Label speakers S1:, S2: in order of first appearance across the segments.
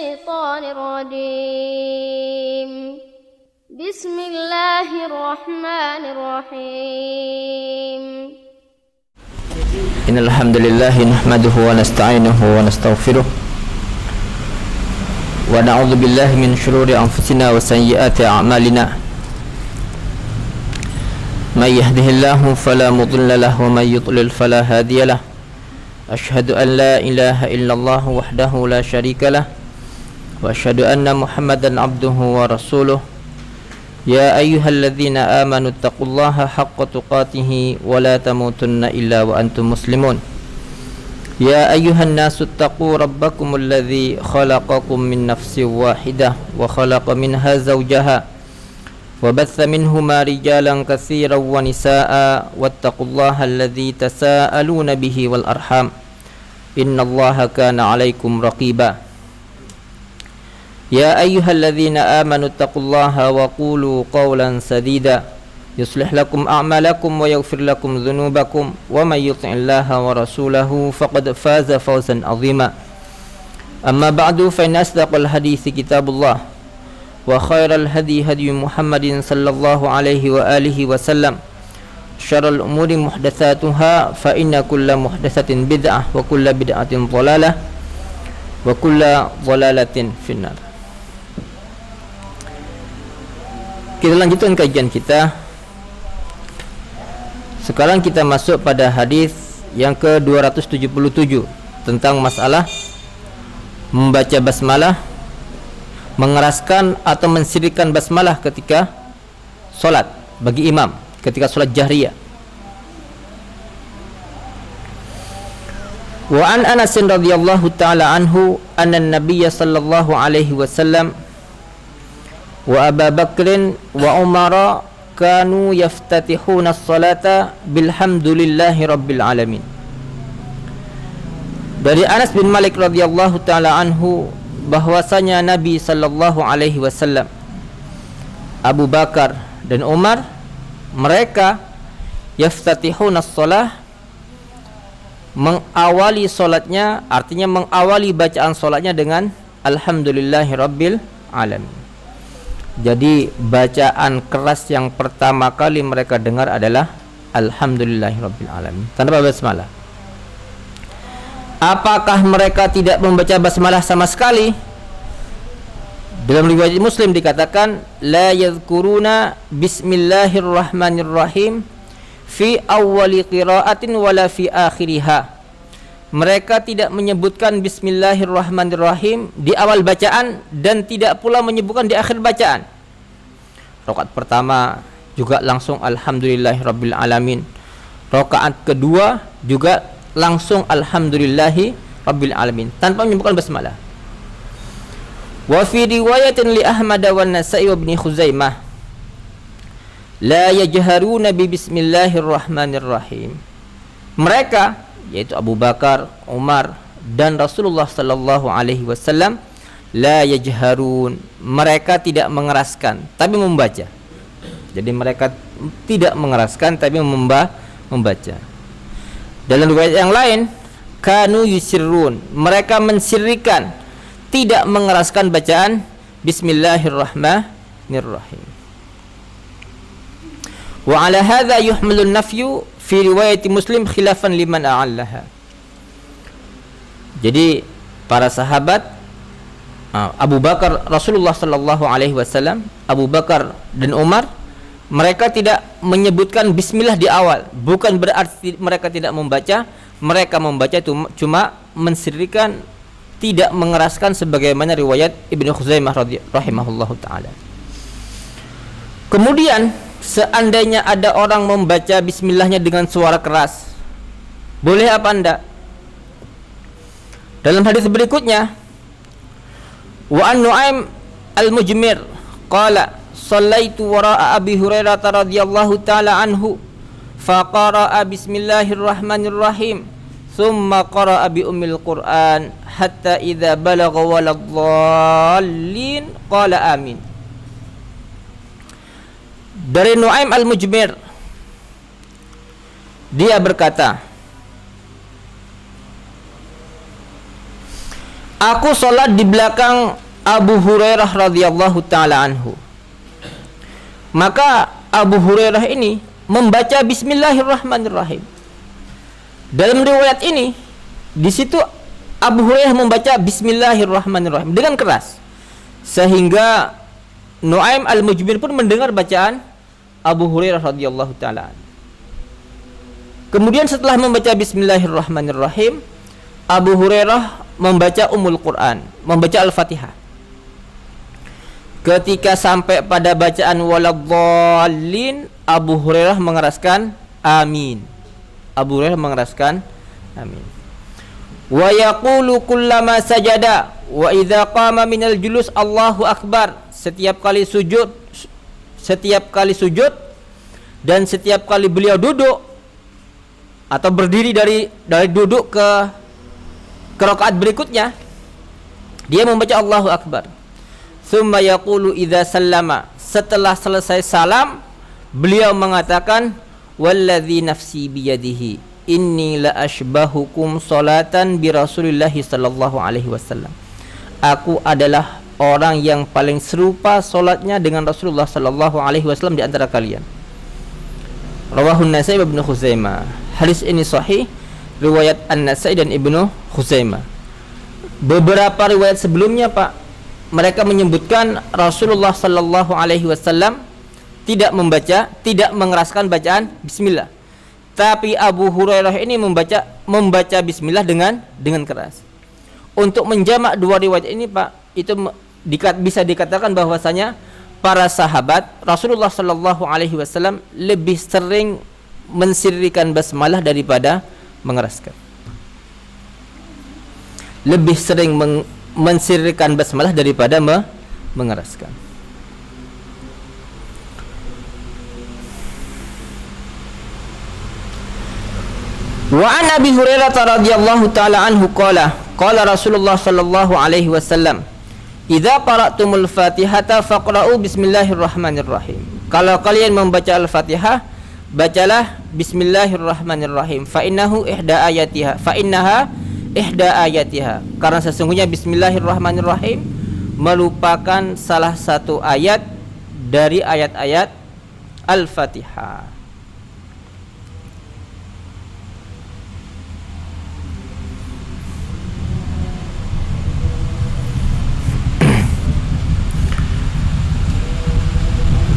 S1: الشيطان الرجيم بسم الله الرحمن الرحيم
S2: إن الحمد لله نحمده ونستعينه ونستغفره ونعوذ بالله من شرور أنفسنا وسيئات أعمالنا من يهده الله فلا مضل له ومن يضلل فلا هادي له أشهد أن لا إله إلا الله وحده لا شريك له وأشهد أن محمدا عبده ورسوله يا أيها الذين آمنوا اتقوا الله حق تقاته ولا تموتن إلا وأنتم مسلمون يا أيها الناس اتقوا ربكم الذي خلقكم من نفس واحدة وخلق منها زوجها وبث منهما رجالا كثيرا ونساء واتقوا الله الذي تساءلون به والأرحام إن الله كان عليكم رقيبا يا أيها الذين آمنوا اتقوا الله وقولوا قولا سديدا يصلح لكم أعمالكم ويغفر لكم ذنوبكم ومن يطع الله ورسوله فقد فاز فوزا عظيما أما بعد فإن أصدق الحديث كتاب الله وخير الهدي هدي محمد صلى الله عليه وآله وسلم شر الأمور محدثاتها فإن كل محدثة بدعة وكل بدعة ضلالة وكل ضلالة في النار. Kita lanjutkan kajian kita. Sekarang kita masuk pada hadis yang ke-277 tentang masalah membaca basmalah, mengeraskan atau mensirikkan basmalah ketika solat bagi imam ketika solat jahriyah. Wa an Anas radhiyallahu ta'ala anhu anna an-nabiy sallallahu alaihi wasallam wa Abu Bakr wa Umar kanu yaftatihuna as-salata bilhamdulillahi rabbil alamin. Dari Anas bin Malik radhiyallahu ta'ala anhu bahwasanya Nabi sallallahu alaihi wasallam, Abu Bakar dan Umar, mereka yaftatihuna as-salah, mengawali solatnya, artinya mengawali bacaan solatnya dengan alhamdulillahi rabbil alamin. Jadi bacaan keras yang pertama kali mereka dengar adalah alhamdulillahi rabbil alamin tanpa basmalah. Apakah mereka tidak membaca basmalah sama sekali? Dalam riwayat Muslim dikatakan la yadhkuruna bismillahirrahmanirrahim fi awwali qiraatin wala fi akhiriha. Mereka tidak menyebutkan bismillahirrahmanirrahim di awal bacaan dan tidak pula menyebutkan di akhir bacaan. Rakaat pertama juga langsung alhamdulillahirabbil alamin. Rakaat kedua juga langsung alhamdulillahi rabbil alamin tanpa menyebutkan basmalah. Wa fi riwayatin li Ahmad wa Nasa'i wa Ibnu Khuzaimah la yajharuna bi bismillahirrahmanirrahim. Mereka, yaitu Abu Bakar, Umar dan Rasulullah sallallahu alaihi wasallam, la yajharun, mereka tidak mengeraskan tapi membaca. Jadi mereka tidak mengeraskan tapi membaca. Dalam riwayat yang lain, kanu yusirrun, mereka mensirrikan, tidak mengeraskan bacaan bismillahirrahmanirrahim. Wa ala hadza yuhmalu an-nafyu fi riwayat Muslim khilafan liman a'allaha. Jadi para sahabat Abu Bakar, Rasulullah sallallahu alaihi wasallam, Abu Bakar dan Umar, mereka tidak menyebutkan bismillah di awal. Bukan berarti mereka tidak membaca. Mereka membaca itu cuma mensirrikan, tidak mengeraskan sebagaimana riwayat Ibnu Khuzaimah rahimahullahu ta'ala. Kemudian seandainya ada orang membaca bismillahnya dengan suara keras, boleh apa enggak? Dalam hadis berikutnya, wa an Nu'aim al-Mujmir qala sallaitu wara'a Abi Hurairah radhiyallahu ta'ala anhu faqara'a bismillahirrahmanirrahim thumma qara'a bi ummil Qur'an hatta idza balagha waladdallin qala amin. Dari Nu'aim al-Mujmir, dia berkata, aku sholat di belakang Abu Hurairah radhiyallahu taala anhu. Maka Abu Hurairah ini membaca Bismillahirrahmanirrahim. Dalam riwayat ini, di situ Abu Hurairah membaca Bismillahirrahmanirrahim dengan keras, sehingga Nu'aim al-Mujmir pun mendengar bacaan Abu Hurairah radhiyallahu taala. Kemudian setelah membaca Bismillahirrahmanirrahim, Abu Hurairah membaca Ummul Quran, membaca Al-Fatihah. Ketika sampai pada bacaan waladhdallin, Abu Hurairah mengeraskan amin. Abu Hurairah mengeraskan amin. Wa yaqulu kullama sajada wa idza qama minal julus Allahu akbar. Setiap kali sujud dan setiap kali beliau duduk atau berdiri dari duduk ke rakaat berikutnya, dia membaca Allahu akbar. Tsumma yaqulu idza sallama. Setelah selesai salam, beliau mengatakan walladzi nafsi biyadihi inni la ashbahukum salatan bi Rasulillah sallallahu alaihi wasallam. Aku adalah orang yang paling serupa salatnya dengan Rasulullah sallallahu alaihi wasallam di antara kalian. Rawahun Nasai wa Ibnu Khuzaimah. Hadis ini sahih, riwayat An-Nasai dan Ibnu Khuzaimah. Beberapa riwayat sebelumnya, Pak, mereka menyebutkan Rasulullah sallallahu alaihi wasallam tidak mengeraskan bacaan bismillah. Tapi Abu Hurairah ini membaca bismillah dengan keras. Untuk menjamak dua riwayat ini, Pak, itu bisa dikatakan bahwasanya para sahabat Rasulullah sallallahu alaihi wasallam lebih sering mensirrikan basmalah daripada mengeraskan. Lebih sering mensirrikan basmalah daripada mengeraskan. Wa an Abi Hurairah radhiyallahu taala anhu qala Rasulullah sallallahu alaihi wasallam, "Idza qara'tumul Fatihata faqra'u bismillahirrahmanirrahim." Kalau kalian membaca Al-Fatihah, bacalah bismillahirrahmanirrahim. Fa innaha ihda ayatiha. Karena sesungguhnya bismillahirrahmanirrahim merupakan salah satu ayat dari ayat-ayat Al-Fatihah.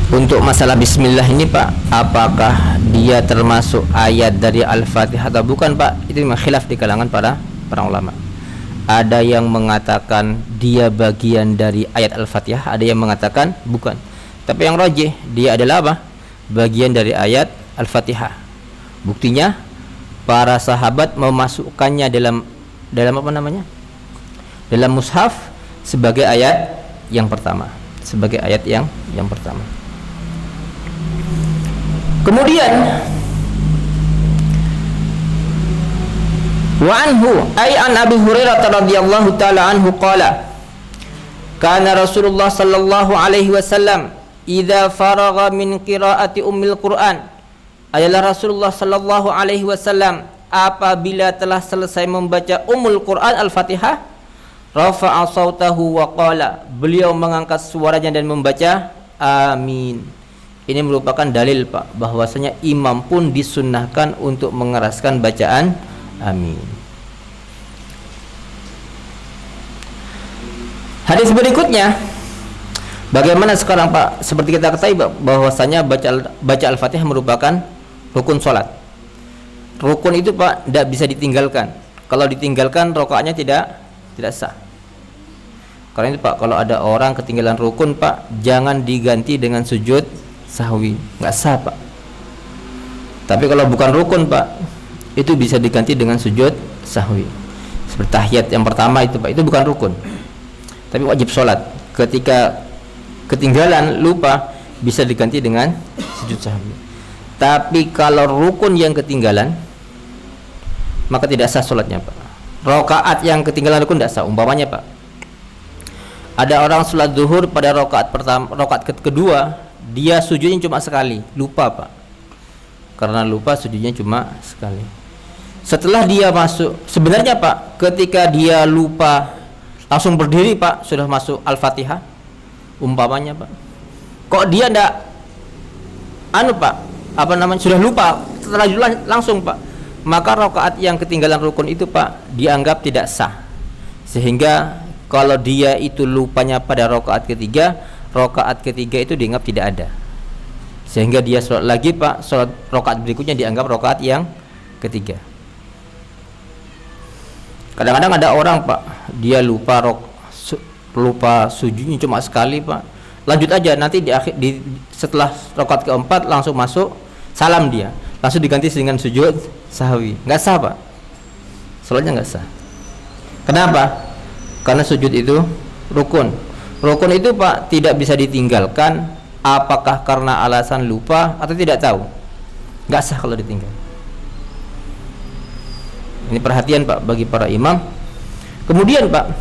S2: Untuk masalah bismillah ini, Pak, apakah dia termasuk ayat dari Al-Fatihah atau bukan, Pak? Itu memang khilaf di kalangan para ulama. Ada yang mengatakan dia bagian dari ayat Al-Fatihah, ada yang mengatakan bukan. Tapi yang rajih, dia adalah apa? Bagian dari ayat Al-Fatihah. Buktinya para sahabat memasukkannya dalam apa namanya? Dalam mushaf sebagai ayat yang pertama, sebagai ayat yang pertama. Kemudian wa anhu ay an Abi Hurairah radhiyallahu taala anhu qala kana Rasulullah sallallahu alaihi wasallam idza faragha min qiraati ummil Quran. Adalah Rasulullah sallallahu alaihi wasallam apabila telah selesai membaca Ummul Quran Al-Fatihah, rafa'a sautahu wa qala, beliau mengangkat suaranya dan membaca amin. Ini merupakan dalil, Pak, bahwasanya imam pun disunnahkan untuk mengeraskan bacaan amin. Hadis berikutnya, bagaimana sekarang, Pak? Seperti kita ketahui bahwasanya baca Al-Fatihah merupakan rukun sholat. Rukun itu, Pak, tidak bisa ditinggalkan. Kalau ditinggalkan, rakaatnya tidak sah. Karena itu, Pak, kalau ada orang ketinggalan rukun, Pak, jangan diganti dengan sujud sahwi, nggak sah, Pak. Tapi kalau bukan rukun, Pak, itu bisa diganti dengan sujud sahwi. Seperti tahiyat yang pertama itu, Pak, itu bukan rukun, tapi wajib sholat. Ketika ketinggalan lupa, bisa diganti dengan sujud sahwi. Tapi kalau rukun yang ketinggalan, maka tidak sah sholatnya, Pak. Rakaat yang ketinggalan rukun tidak sah. Umpamanya, Pak, ada orang sholat zuhur pada rakaat pertama, rakaat kedua dia sujudnya cuma sekali, lupa, Pak. Karena lupa sujudnya cuma sekali. Setelah dia masuk, sebenarnya, Pak, ketika dia lupa langsung berdiri Pak, sudah masuk Al-Fatihah umpamanya Pak. Kok dia ndak Pak, sudah lupa terlanjur langsung Pak, maka rakaat yang ketinggalan rukun itu Pak dianggap tidak sah. Sehingga kalau dia itu lupanya pada rakaat ketiga itu dianggap tidak ada. Sehingga dia sholat lagi Pak, sholat rakaat berikutnya dianggap rakaat yang ketiga. Kadang-kadang ada orang Pak, dia lupa sujudnya cuma sekali Pak, lanjut aja, nanti setelah rakaat keempat langsung masuk salam, dia langsung diganti dengan sujud sahwi. Nggak sah Pak, sholatnya nggak sah. Kenapa? Karena sujud itu rukun itu Pak tidak bisa ditinggalkan, apakah karena alasan lupa atau tidak tahu, nggak sah kalau ditinggal. Ini perhatian Pak bagi para imam. Kemudian Pak,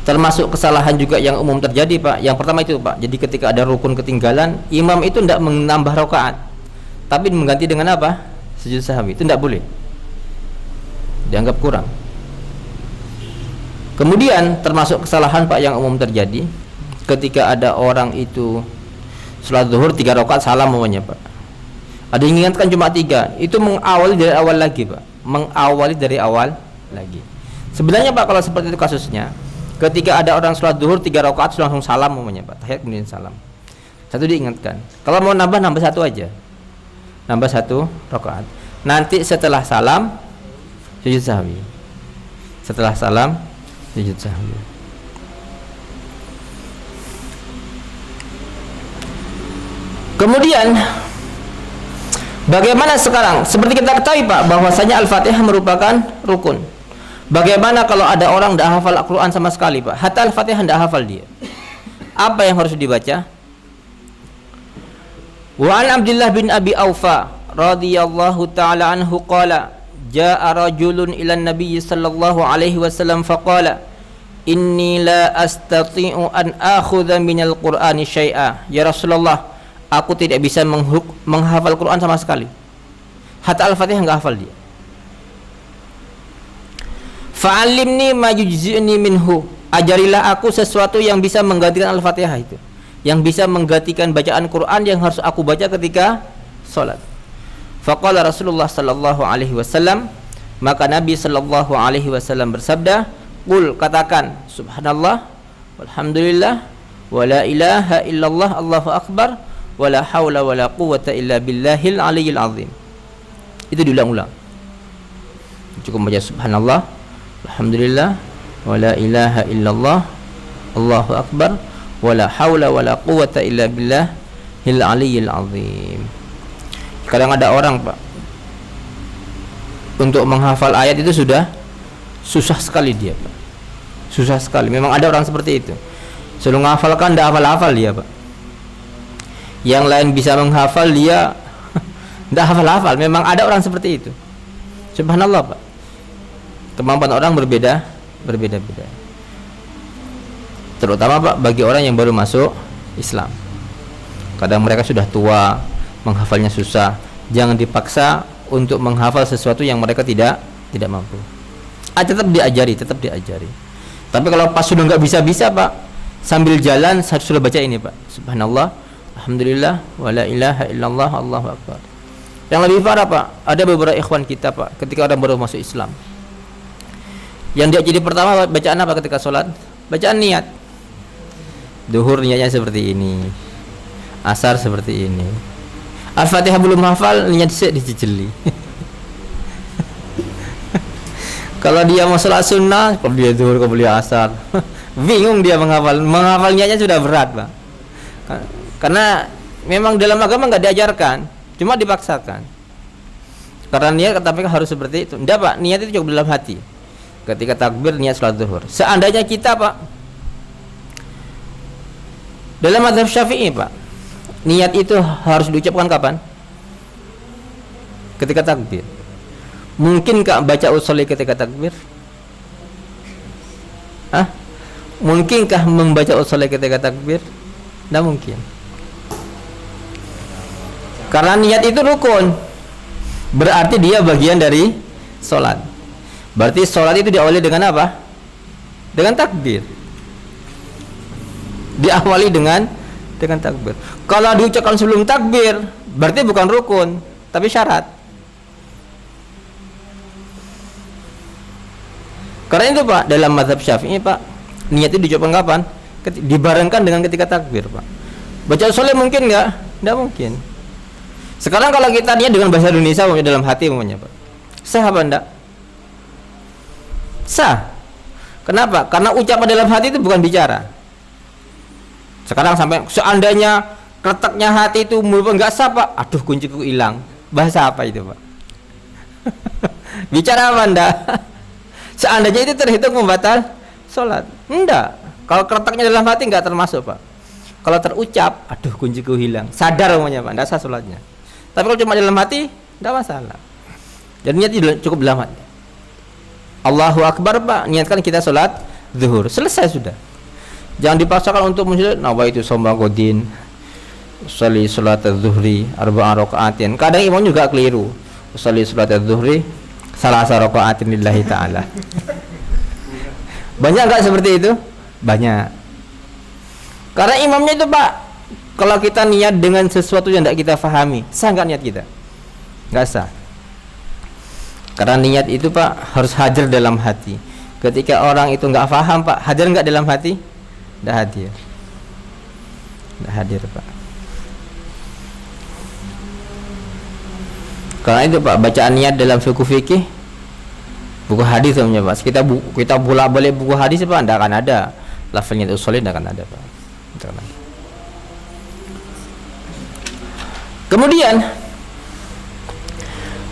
S2: termasuk kesalahan juga yang umum terjadi Pak. Yang pertama itu Pak, jadi ketika ada rukun ketinggalan, imam itu tidak menambah rakaat, tapi mengganti dengan apa? Sujud sahwi. Itu tidak boleh, dianggap kurang. Kemudian termasuk kesalahan Pak yang umum terjadi ketika ada orang itu sholat zuhur 3 rakaat salam namanya Pak. Ada yang ingatkan cuma 3, itu mengawali dari awal lagi Pak, Sebenarnya Pak kalau seperti itu kasusnya, ketika ada orang sholat zuhur 3 rakaat langsung salam namanya Pak, tahiyat kemudian salam. Satu diingatkan, kalau mau nambah 1 aja, nambah 1 rakaat. Nanti setelah salam sujud sahwi. Setelah salam sujud sahwi. Kemudian bagaimana sekarang? Seperti kita ketahui Pak, bahwasanya Al-Fatihah merupakan rukun. Bagaimana kalau ada orang tidak hafal Al-Quran sama sekali Pak, hatta Al-Fatihah tidak hafal dia? Apa yang harus dibaca? Wa an Abdullah bin Abi Aufa radhiyallahu ta'ala anhu qala jaa rajulun ila Nabi sallallahu alaihi wasallam faqala inni la astati'u an akhudha minal Qur'ani syai'a. Ya Rasulullah, aku tidak bisa menghafal Quran sama sekali. Hatta Al-Fatihah enggak hafal dia. Fa'allimni ma yujzi'ni minhu. Ajarilah aku sesuatu yang bisa menggantikan Al-Fatihah itu, yang bisa menggantikan bacaan Quran yang harus aku baca ketika salat. Faqala Rasulullah sallallahu alaihi wasallam, maka Nabi sallallahu alaihi wasallam bersabda, qul, katakan, subhanallah walhamdulillah wa la ilaha illallah Allahu akbar wa la haula wa la quwwata illa billahil aliyyil azim. Itu diulang-ulang. Cukup baca subhanallah alhamdulillah wa la ilaha illallah Allahu akbar wa la haula wa la quwwata illa billahil aliyyil azim. Kadang ada orang Pak, untuk menghafal ayat itu sudah susah sekali dia Pak, susah sekali. Memang ada orang seperti itu, suruh menghafalkan tidak hafal-hafal dia Pak. Yang lain bisa menghafal, dia tidak hafal-hafal. Memang ada orang seperti itu. Subhanallah Pak, kemampuan orang berbeda-beda. Terutama Pak bagi orang yang baru masuk Islam. Kadang mereka sudah tua, menghafalnya susah. Jangan dipaksa untuk menghafal sesuatu yang mereka tidak mampu. Tetap diajari. Tapi kalau pas sudah nggak bisa Pak, sambil jalan sudah baca ini Pak, subhanallah alhamdulillah wa la ilaha illallah Allahu akbar. Yang lebih parah Pak, ada beberapa ikhwan kita Pak, ketika orang baru masuk Islam, yang dia jadi pertama bacaan apa ketika sholat? Bacaan niat. Duhur niatnya seperti ini, asar seperti ini. Al-Fatihah belum hafal, niat dicicili. Kalau dia mau sholat sunnah, kalau dia zuhur, kalau dia asar, bingung dia menghafal niatnya sudah berat Pak. Karena memang dalam agama nggak diajarkan, cuma dipaksakan. Karena niat tapi harus seperti itu. Enggak Pak, niat itu cukup dalam hati. Ketika takbir niat sholat zuhur. Seandainya kita Pak, dalam mazhab Syafi'i Pak, niat itu harus diucapkan kapan? Ketika takbir. Mungkinkah baca usolli ketika takbir? Mungkinkah membaca usolli ketika takbir? Tidak mungkin. Karena niat itu rukun, berarti dia bagian dari sholat. Berarti sholat itu diawali dengan apa? Dengan takbir. Diawali dengan takbir. Kalau diucapkan sebelum takbir, berarti bukan rukun, tapi syarat. Karena itu Pak, dalam mazhab Syafi'i Pak, niat itu diucapkan kapan? Dibarengkan dengan ketika takbir Pak. Baca soleh mungkin nggak? Nggak mungkin. Sekarang kalau kita niat dengan bahasa Indonesia dalam hati umumnya Pak, sah apa enggak? Sah. Kenapa? Karena ucapan dalam hati itu bukan bicara. Sekarang sampai seandainya letaknya hati itu nggak sah Pak, aduh kunciku hilang. Bahasa apa itu Pak? Bicara apa enggak? Seandainya itu terhitung membatal sholat? Enggak. Kalau letaknya dalam hati enggak termasuk Pak. Kalau terucap, aduh kunciku hilang, sadar umumnya Pak, enggak sah sholatnya. Tapi kalau cuma dalam hati, enggak masalah. Dan niat cukup dalam hati. Allahu Akbar Pak, niatkan kita sholat zuhur, selesai sudah. Jangan dipaksakan untuk menjadi nawaitu shoma godin, sholli sholat zuhri arba'an raka'atin. Kadang imam juga keliru, sholli sholat zuhri salasa raka'atin lillahi ta'ala. Banyak enggak seperti itu? Banyak. Karena imamnya itu Pak, kalau kita niat dengan sesuatu yang tidak kita fahami, sah nggak niat kita? Nggak sah. Karena niat itu Pak harus hadir dalam hati. Ketika orang itu nggak faham Pak, hadir nggak dalam hati? Nggak hadir. Nggak hadir Pak. Karena itu Pak, bacaan niat dalam fikih, buku hadis namanya Pak. Kita bolak-balik buku hadis Pak, tidak akan ada lafaznya usul, tidak akan ada Pak. Kemudian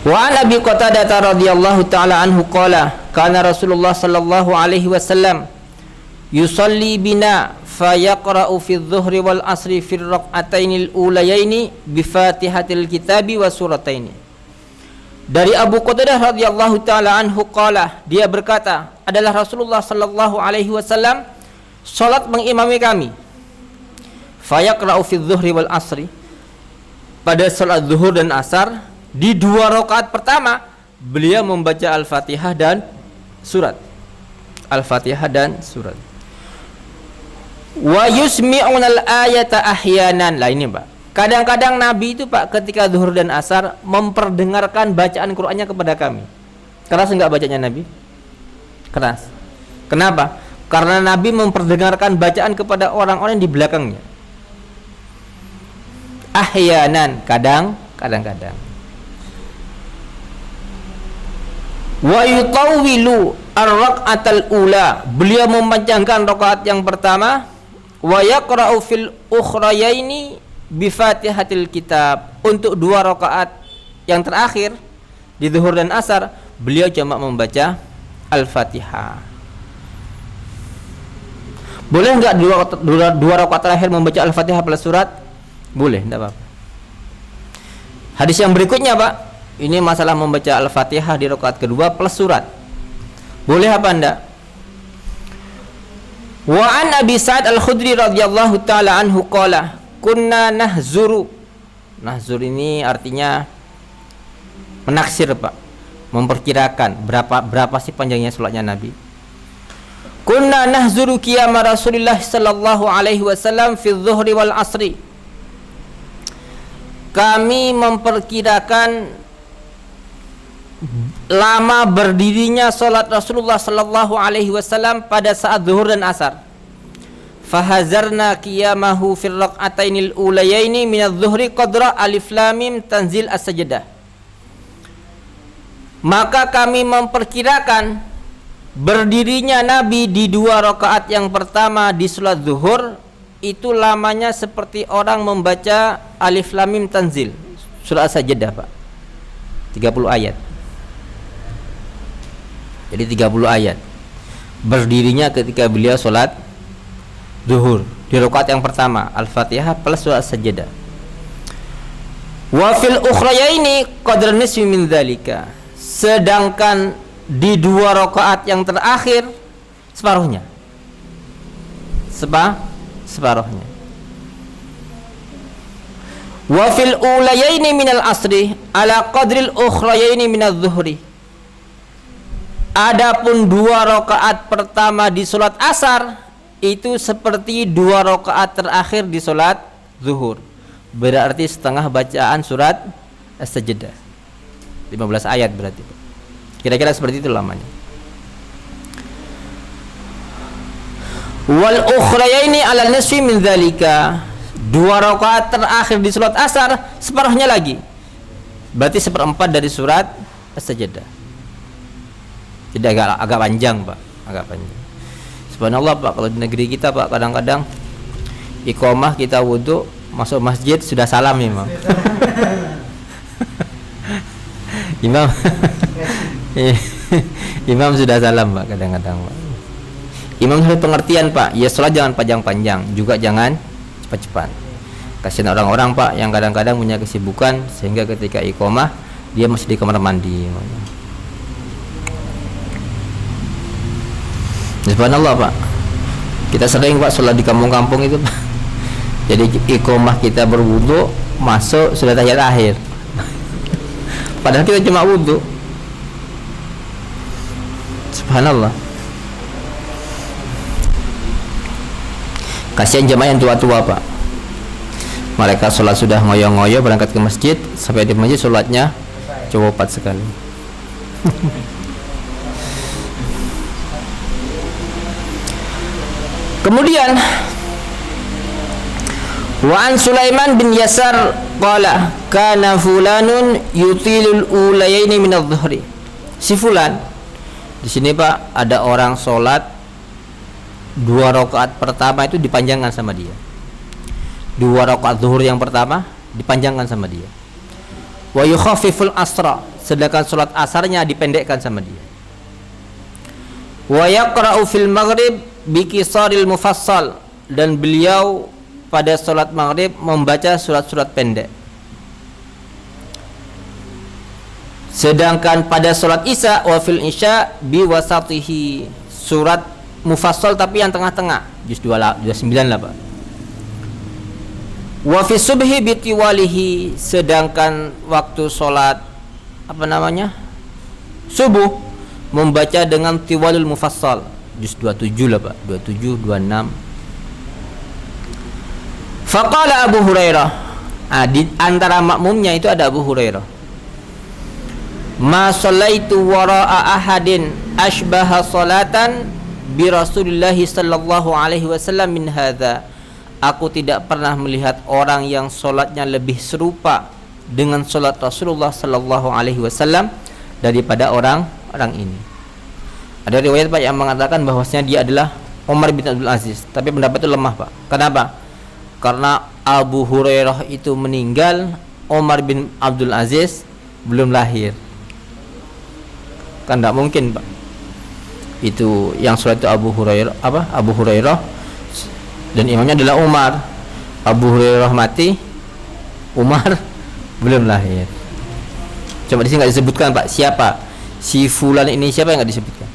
S2: wa an Abi Qatadah radhiyallahu taala anhu qala kana Rasulullah sallallahu alaihi wasallam yusalli bina fayaqra'u fi adh-dhuhri wal asri fi ar-rak'ataini al-ulayaini bi Fatihatil kitabi wa surataini. Dari Abu Qatadah radhiyallahu taala anhu qala, dia berkata, adalah Rasulullah sallallahu alaihi wasallam salat mengimami kami. Fayaqra'u fi adh-dhuhri wal asri, pada salat zuhur dan asar, di 2 rakaat pertama beliau membaca Al-Fatihah dan surat. Al-Fatihah dan surat. Wa yusmi'una al-ayata ahyanan. Lah ini Pak, kadang-kadang Nabi itu Pak ketika zuhur dan asar memperdengarkan bacaan Qur'annya kepada kami. Keras enggak bacanya Nabi? Keras. Kenapa? Karena Nabi memperdengarkan bacaan kepada orang-orang di belakangnya. Ahyanan, kadang-kadang. Wa yutawwilu ar-rak'atal ula, beliau memanjangkan rakaat yang pertama. Wa yaqra'u fil ukhrayaini bi Fatihatil kitab, untuk 2 rakaat yang terakhir di zuhur dan asar beliau cuma membaca Al-Fatihah. Boleh enggak 2 rakaat terakhir membaca Al-Fatihah plus surat? Boleh, tidak apa-apa. Hadis yang berikutnya Pak, ini masalah membaca Al-Fatihah di rakaat kedua plus surat. Boleh apa enggak? Wa an Abi Sa'id Al-Khudri radhiyallahu taala anhu qala, kunna nahzuru. Nahzur ini artinya menaksir Pak, memperkirakan berapa sih panjangnya salatnya Nabi. Kunna nahzuru qiyam Rasulillah sallallahu alaihi wasallam fi adh-dhuhri wal asri. Kami memperkirakan lama berdirinya salat Rasulullah sallallahu alaihi wasallam pada saat zuhur dan asar. Fahazarna qiyamahu fil rak'atainil ulayaini min adh-dhuhri qadra alif lam mim tanzil as-sajdah. Maka kami memperkirakan berdirinya Nabi di 2 rakaat yang pertama di salat zuhur itu lamanya seperti orang membaca alif lam mim tanzil, surah as-sajdah Pak, 30 ayat. Jadi 30 ayat berdirinya ketika beliau sholat zuhur di rakaat yang pertama, Al-Fatihah plus surah as-sajdah. Wa fil ukhrayaini qadra nisfi min dzalika, sedangkan di 2 rakaat yang terakhir separuhnya. Separuhnya. Wa fil ulayaini minal asri ala qadril ukhrayaini minadz zuhri. Adapun 2 rakaat pertama di salat asar itu seperti 2 rakaat terakhir di salat zuhur. Berarti setengah bacaan surat As-Sajdah. 15 ayat berarti. Kira-kira seperti itu lamanya. Wal ukhrayaini 'ala nisfi min dzalika. 2 rakaat terakhir di salat asar separuhnya lagi. Berarti 1/4 dari surat As-Sajdah. Jadi agak panjang, Pak. Agak panjang. Subhanallah, Pak, kalau di negeri kita, Pak, kadang-kadang iqamah kita wudu, masuk masjid sudah salam, Imam. Imam sudah salam, Pak, kadang-kadang, Pak. Imam harus pengertian, Pak. Ya, sholat jangan panjang-panjang, juga jangan cepat-cepat. Kasihan orang-orang, Pak, yang kadang-kadang punya kesibukan sehingga ketika iqamah dia masih di kamar mandi. Subhanallah, Pak. Kita sering, Pak, sholat di kampung-kampung itu, Pak. Jadi iqamah kita berwudu, masuk sudah tahiyat akhir. Padahal kita cuma wudu. Subhanallah. Kasihan jemaah yang tua-tua, Pak. Mereka sholat sudah ngoyo-ngoyo berangkat ke masjid, sampai di masjid sholatnya cepat sekali. Kemudian wa an Sulaiman bin Yasar qala kana fulanun yutilul ulayaini min adh-dhuhri. Si fulan di sini, Pak, ada orang sholat 2 rakaat pertama itu dipanjangkan sama dia. 2 rakaat zuhur yang pertama dipanjangkan sama dia. Wa yukhaffiful asra, sedangkan sholat asarnya dipendekkan sama dia. Wa yaqra'u fil maghrib biqisaril mufassal, dan beliau pada sholat maghrib membaca surat-surat pendek. Sedangkan pada sholat isya wa fil isya biwasatihi, surat mufassal tapi yang tengah-tengah, juz 29 lah, Pak. Wa fi subhi bitiwalihi, sedangkan waktu sholat subuh membaca dengan tiwalul mufassal, juz 27 lah, Pak. 27, 26. Faqala Abu Hurairah, di antara makmumnya itu ada Abu Hurairah, ma shallaitu wara'a ahadin ashbaha salatan bi Rasulillah sallallahu alaihi wasallam min hadza. Aku tidak pernah melihat orang yang solatnya lebih serupa dengan solat Rasulullah sallallahu alaihi wasallam daripada orang ini. Ada riwayat, Pak, yang mengatakan bahwasanya dia adalah Umar bin Abdul Aziz, tapi pendapat itu lemah, Pak. Kenapa? Karena Abu Hurairah itu meninggal, Umar bin Abdul Aziz belum lahir. Kan tidak mungkin, Pak. Itu yang sholat itu Abu Hurairah, dan imamnya adalah Umar. Abu Hurairah mati, Umar belum lahir. Coba di sini nggak disebutkan, Pak, siapa si fulan ini, siapa yang nggak disebutkan.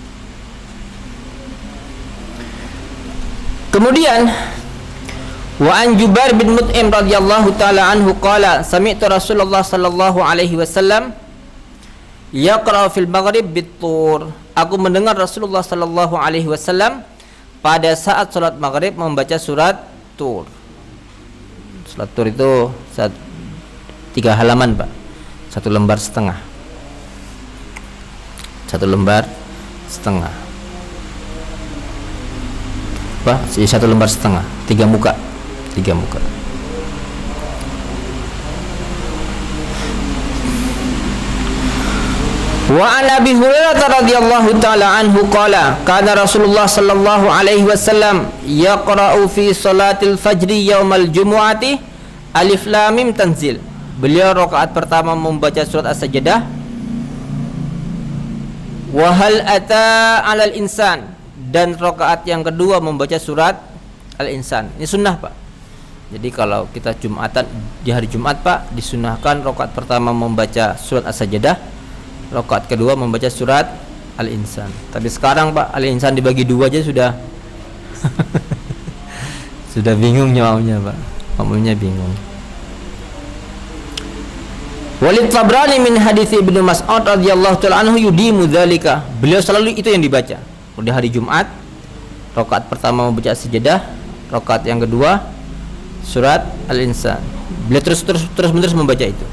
S2: Kemudian wa an Jubair bin Mut'im radhiyallahu taala anhu qala sami'tu Rasulullah sallallahu alaihi wasallam yaqra fil maghrib bit-tur. Aku mendengar Rasulullah sallallahu alaihi wasallam pada saat salat maghrib membaca surat Tur. Surat Tur itu 3 halaman, Pak. 1 lembar setengah. 1 lembar setengah. Pak, 1 lembar setengah, 3 muka. 3 muka. Wa an Abi Hurairah radhiyallahu taala anhu qala kana Rasulullah sallallahu alaihi wasallam yaqra'u fi salatil fajri yaumal jumu'ati alif lam mim tanzil. Beliau rakaat pertama membaca surat As-Sajdah, wa hal ata 'alal insan, dan rakaat yang kedua membaca surat Al-Insan. Ini sunnah, Pak. Jadi kalau kita Jumatan di hari Jumat, Pak, disunahkan rakaat pertama membaca surat As-Sajdah, rakaat kedua membaca surat Al-Insan. Tapi sekarang, Pak, Al-Insan dibagi 2 aja sudah sudah bingung nyawanya, Pak. Makmumnya bingung. Walid Tabrani min hadits Ibnu Mas'ud radhiyallahu ta'ala anhu yudimu dzalika. Beliau selalu itu yang dibaca. Di hari Jumat, rakaat pertama membaca sajadah, rakaat yang kedua surat Al-Insan. Beliau terus-menerus membaca itu.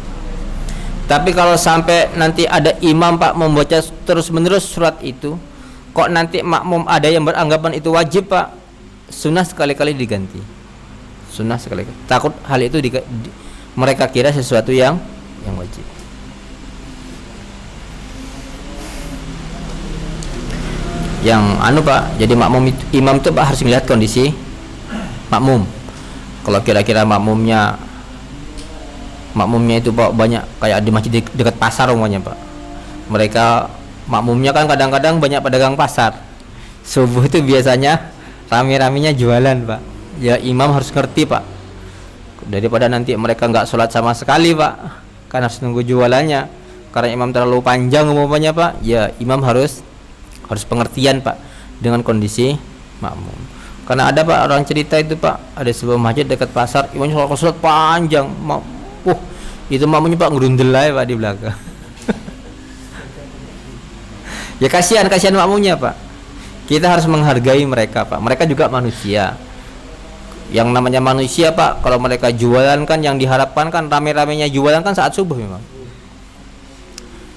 S2: Tapi kalau sampai nanti ada imam Pak membaca terus-menerus surat itu, kok nanti makmum ada yang beranggapan itu wajib Pak, sunnah sekali-kali diganti. Sunnah sekali-kali. Takut hal itu mereka kira sesuatu yang wajib. Yang Pak, jadi imam itu Pak harus melihat kondisi makmum. Kalau kira-kira makmumnya itu Pak banyak kayak di masjid dekat pasar umumnya Pak. Mereka makmumnya kan kadang-kadang banyak pedagang pasar. Subuh itu biasanya rame-ramenya jualan Pak. Ya imam harus ngerti Pak. Daripada nanti mereka nggak sholat sama sekali Pak, kan harus nunggu jualannya. Karena imam terlalu panjang umumnya Pak, ya imam harus pengertian Pak dengan kondisi makmum. Karena ada Pak orang cerita itu Pak, ada sebuah masjid dekat pasar, imamnya sholat panjang, itu makmumnya Pak ngerundel aja Pak di belakang. Ya kasihan makmumnya Pak. Kita harus menghargai mereka Pak. Mereka juga manusia. Yang namanya manusia Pak, kalau mereka jualan kan yang diharapkan kan rame-ramenya jualan kan saat subuh memang.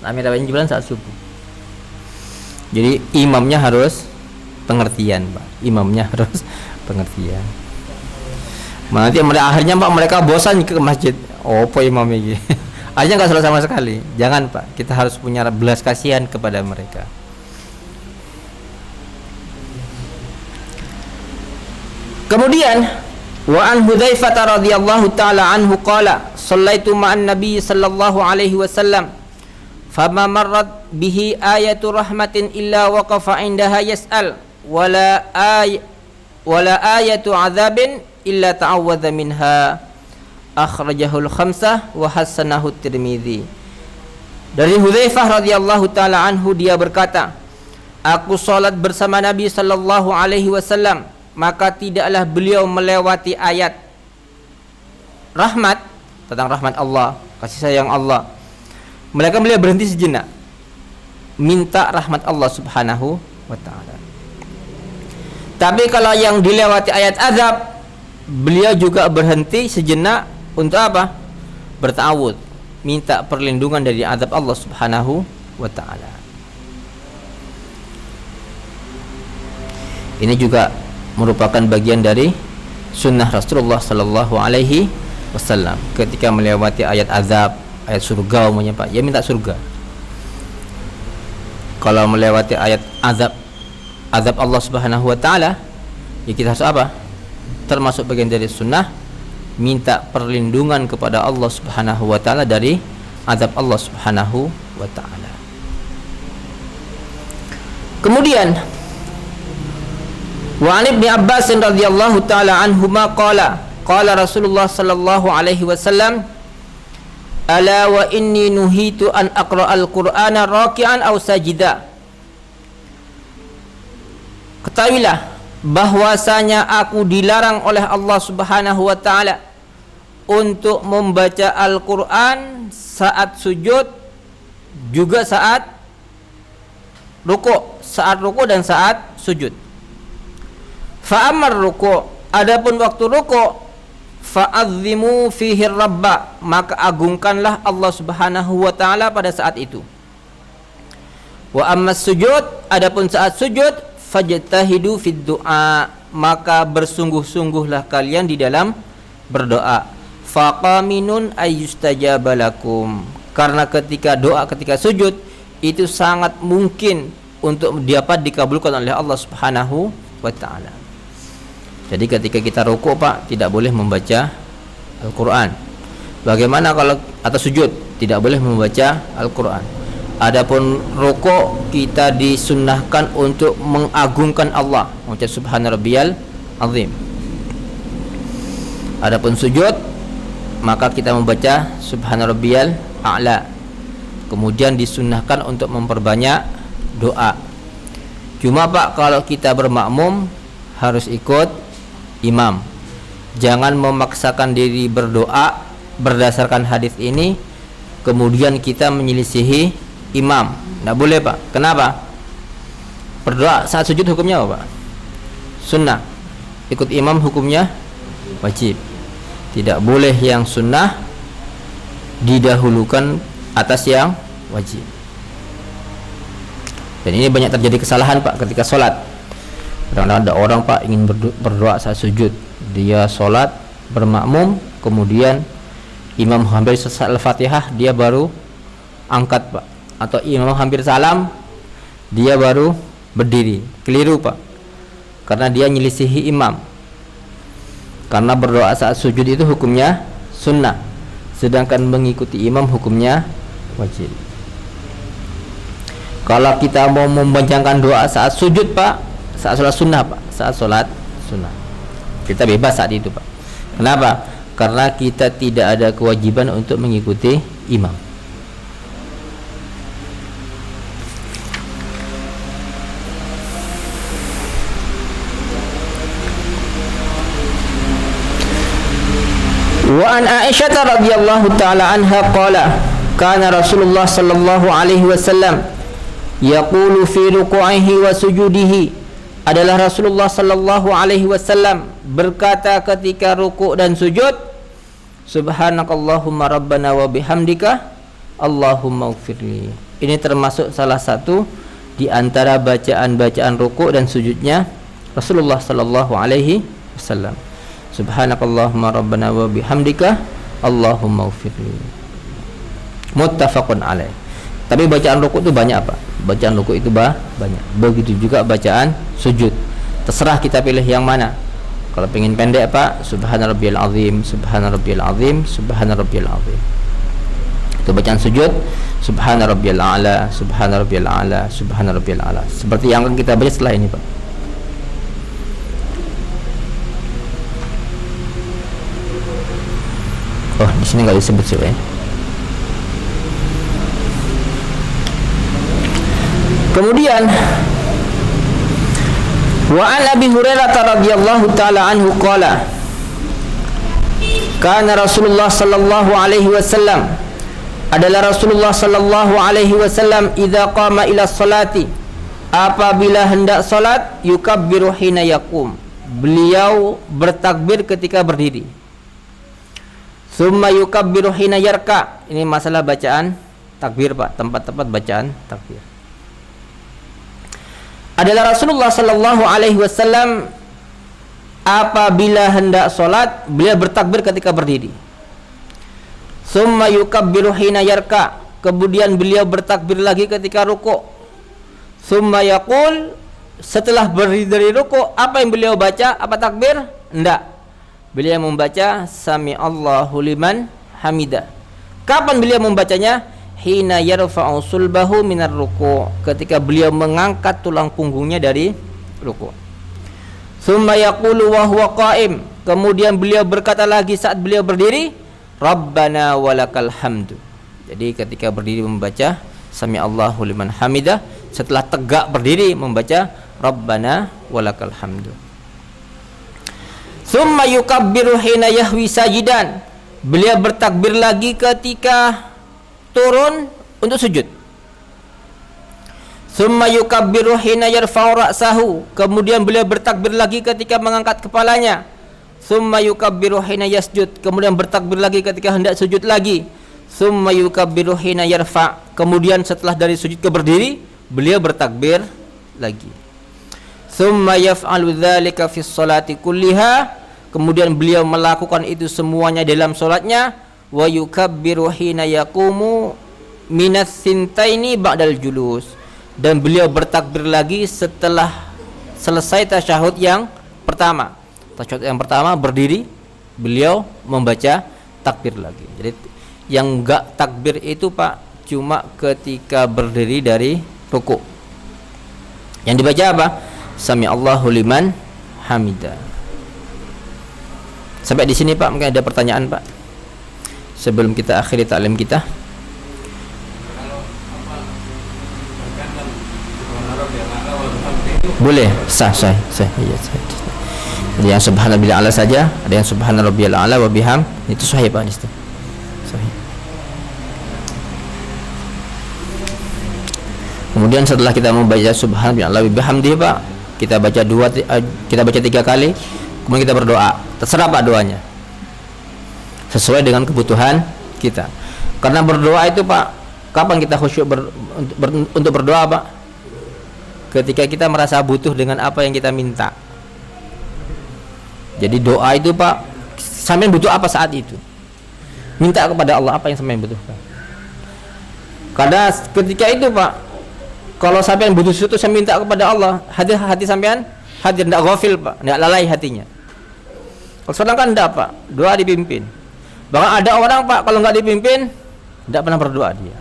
S2: Rame-ramenya jualan saat subuh. Jadi imamnya harus pengertian Pak. Imamnya harus pengertian. Nanti akhirnya Pak mereka bosan ke masjid. Apa imamnya gitu. Akhirnya nggak salah sama sekali. Jangan Pak, kita harus punya belas kasihan kepada mereka. Kemudian wa an Hudzaifah radhiyallahu taala anhu qala shallaitu ma'an nabiy sallallahu alaihi wasallam fama marrat bihi ayatu rahmatin illa waqafa indaha yas'al wala ayatu adzabin illa ta'awwadza minha. Akhrajahul khamsah wa hasanahu Tirmidzi. Dari Hudzaifah radhiyallahu taala anhu dia berkata, aku salat bersama Nabi sallallahu alaihi wasallam, maka tidaklah beliau melewati ayat rahmat, tentang rahmat Allah, kasih sayang Allah. Melainkan beliau berhenti sejenak minta rahmat Allah Subhanahu wa taala. Tapi kalau yang dilewati ayat azab, beliau juga berhenti sejenak untuk apa? Berta'awudz, minta perlindungan dari azab Allah Subhanahu wa taala. Ini juga merupakan bagian dari sunnah Rasulullah sallallahu alaihi wasallam. Ketika melewati ayat azab, ayat surga umumnya Pak, ya minta surga. Kalau melewati ayat azab Allah Subhanahu wa taala, ya kita harus apa? Termasuk bagian dari sunnah minta perlindungan kepada Allah Subhanahu wa taala dari azab Allah Subhanahu wa taala. Kemudian wa an Ibnu Abbas radhiyallahu taala anhuma qala Rasulullah sallallahu alaihi wasallam ala wa inni nuhitu an aqra'al qur'ana raki'an aw sajida. Ketahuilah bahwasanya aku dilarang oleh Allah Subhanahu wa taala untuk membaca Al-Qur'an saat sujud juga saat ruku dan saat sujud. Fa amar ruku', adapun waktu ruku', fa'azzimu fihi rabba, maka agungkanlah Allah Subhanahu wa taala pada saat itu. Wa ammas sujud, adapun saat sujud, fajtahidu fid du'a, maka bersungguh-sungguhlah kalian di dalam berdoa. Faqaminun ayyustajabalakum, karena ketika sujud itu sangat mungkin untuk dapat dikabulkan oleh Allah Subhanahu wa taala. Jadi ketika kita rukuk Pak, tidak boleh membaca Al-Quran. Bagaimana kalau atas sujud? Tidak boleh membaca Al-Quran. Adapun rukuk, kita disunnahkan untuk mengagungkan Allah, mengucap Subhana Rabbiyal Azim. Adapun sujud, maka kita membaca Subhana Rabbiyal A'la. Kemudian disunnahkan untuk memperbanyak doa. Cuma Pak, kalau kita bermakmum harus ikut imam. Jangan memaksakan diri berdoa berdasarkan hadis ini kemudian kita menyelisihi imam. Tidak boleh Pak. Kenapa? Berdoa saat sujud hukumnya apa Pak? Sunnah. Ikut imam hukumnya wajib. Tidak boleh yang sunnah didahulukan atas yang wajib. Dan ini banyak terjadi kesalahan Pak ketika sholat. Kadang-kadang ada orang Pak ingin berdoa saat sujud. Dia sholat bermakmum, kemudian imam hampir selesai Al-Fatihah, dia baru angkat Pak. Atau imam hampir salam, dia baru berdiri. Keliru Pak. Karena dia nyelisihi imam. Karena berdoa saat sujud itu hukumnya sunnah, sedangkan mengikuti imam hukumnya wajib. Kalau kita mau membacakan doa saat sujud Pak, saat sholat sunnah Pak, saat sholat sunnah, kita bebas saat itu Pak. Kenapa? Karena kita tidak ada kewajiban untuk mengikuti imam. Wa an Aisyah radhiyallahu taala anha qala kana Rasulullah sallallahu alaihi wasallam yaqulu fi ruku'ihi wa sujudihi. Adalah Rasulullah sallallahu alaihi wasallam berkata ketika rukuk dan sujud, subhanakallahumma rabbana wa bihamdika Allahumma ighfirli. Ini termasuk salah satu di antara bacaan-bacaan rukuk dan sujudnya Rasulullah sallallahu alaihi wasallam. Subhanakallahumma rabbana wa bihamdika Allahumma ighfirli. Muttafaqun alaih. Tapi bacaan rukuk itu banyak Pak. Bacaan rukuk itu banyak. Begitu juga bacaan sujud. Terserah kita pilih yang mana. Kalau pengen pendek Pak, subhana rabbiyal azim, subhana rabbiyal azim, subhana rabbiyal azim. Itu bacaan sujud, subhana rabbiyal a'la, subhana rabbiyal a'la, subhana rabbiyal a'la. Seperti yang akan kita baca setelah ini Pak. Oh, di sini nggak disebut sih, ya. Kemudian wa an Abi Hurairah radhiyallahu taala anhu qala kana Rasulullah sallallahu alaihi wasallam, adalah Rasulullah sallallahu alaihi wasallam idza qama ila salati, apabila hendak salat, yukabbiru hina yaqum, beliau bertakbir ketika berdiri. Summa yukabbiru hina yarka. Ini masalah bacaan takbir Pak, tempat-tempat bacaan takbir. Adalah Rasulullah sallallahu alaihi wasallam apabila hendak salat, beliau bertakbir ketika berdiri. Summa yukabbiru hina yarka, kemudian beliau bertakbir lagi ketika rukuk. Summa yaqul, setelah berdiri dari rukuk, apa yang beliau baca? Apa takbir? Enggak. Beliau membaca Sami Allahu liman hamidah. Kapan beliau membacanya? Hina yarfa'u sulbahu minar ruku', ketika beliau mengangkat tulang punggungnya dari ruku'. Tsumma yaqulu wa huwa qa'im, kemudian beliau berkata lagi saat beliau berdiri, Rabbana walakal hamdu. Jadi ketika berdiri membaca Sami Allahu liman hamidah, setelah tegak berdiri membaca Rabbana walakal hamdu. Summa yukabbiru hina yahwi sajidan, beliau bertakbir lagi ketika turun untuk sujud. Summa yukabbiru hina yarfa'u ra'sahu, kemudian beliau bertakbir lagi ketika mengangkat kepalanya. Summa yukabbiru hina yasjud, kemudian bertakbir lagi ketika hendak sujud lagi. Summa yukabbiru hina yarfa', kemudian setelah dari sujud ke berdiri, beliau bertakbir lagi. Summa yaf'alu dzalika fi sholati kulliha, kemudian beliau melakukan itu semuanya dalam salatnya. Wa yukabbiru hina yaqumu minas sintaini ba'dal julus, dan beliau bertakbir lagi setelah selesai tasyahud yang pertama. Tasyahud yang pertama berdiri, beliau membaca takbir lagi. Jadi yang enggak takbir itu Pak cuma ketika berdiri dari rukuk. Yang dibaca apa? Sami Allahu liman hamidah. Sampai di sini Pak, mungkin ada pertanyaan Pak sebelum kita akhiri taklim kita. Boleh, sah. Iya, sah. Ada yang subhanallahil a'la saja, ada yang subhanarabbiyal a'la wa biham, itu sahih Pak di situ. Sahih. Kemudian setelah kita membaca subhanallahi bihamdihi Pak, kita baca 3 kali, kemudian kita berdoa. Terserah Pak doanya, sesuai dengan kebutuhan kita. Karena berdoa itu Pak, kapan kita khusyuk untuk berdoa Pak? Ketika kita merasa butuh dengan apa yang kita minta. Jadi doa itu Pak, sampean butuh apa saat itu? Minta kepada Allah apa yang sampean butuhkan. Karena ketika itu Pak, kalau sampean butuh sesuatu, saya minta kepada Allah, hati sampean hadir, tidak ghafil Pak, tidak lalai hatinya. Kalau sekarang kan tidak Pak, doa dipimpin. Bahkan ada orang Pak, kalau nggak dipimpin, tidak pernah berdoa dia.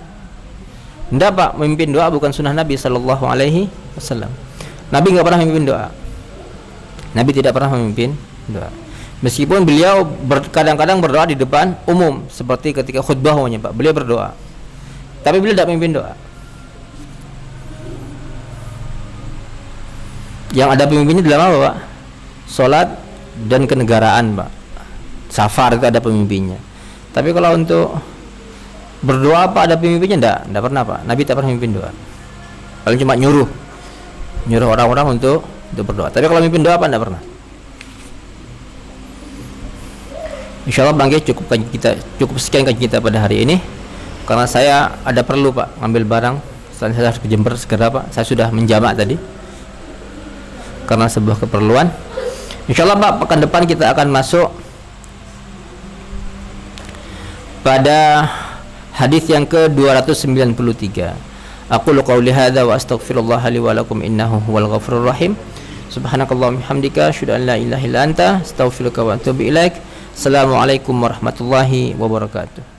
S2: Tidak Pak, memimpin doa bukan sunnah Nabi Sallallahu Alaihi Wasallam. Nabi nggak pernah memimpin doa. Nabi tidak pernah memimpin doa. Meskipun beliau kadang-kadang berdoa di depan umum, seperti ketika khutbah Pak, beliau berdoa. Tapi beliau tidak memimpin doa. Yang ada pemimpinnya dalam apa Pak? Salat dan kenegaraan Pak. Safar itu ada pemimpinnya. Tapi kalau untuk berdoa Pak ada pemimpinnya? Enggak pernah Pak. Nabi tak pernah memimpin doa. Paling cuma nyuruh orang-orang untuk berdoa. Tapi kalau memimpin doa Pak enggak pernah. Insyaallah bangke cukup sekian kajian kita pada hari ini. Karena saya ada perlu Pak ngambil barang. Setelah saya harus ke Jember segera Pak. Saya sudah menjamak tadi karena sebuah keperluan. Insyaallah Pak, pekan depan kita akan masuk pada hadis yang ke-293. Aqulu qawli hadza wa astaghfirullah li wa lakum innahu huwal ghafurur rahim. Subhanakallahumma hamdika asyhadu an la ilaha illa anta astaghfiruka wa atubu ilaik. Assalamualaikum warahmatullahi wabarakatuh.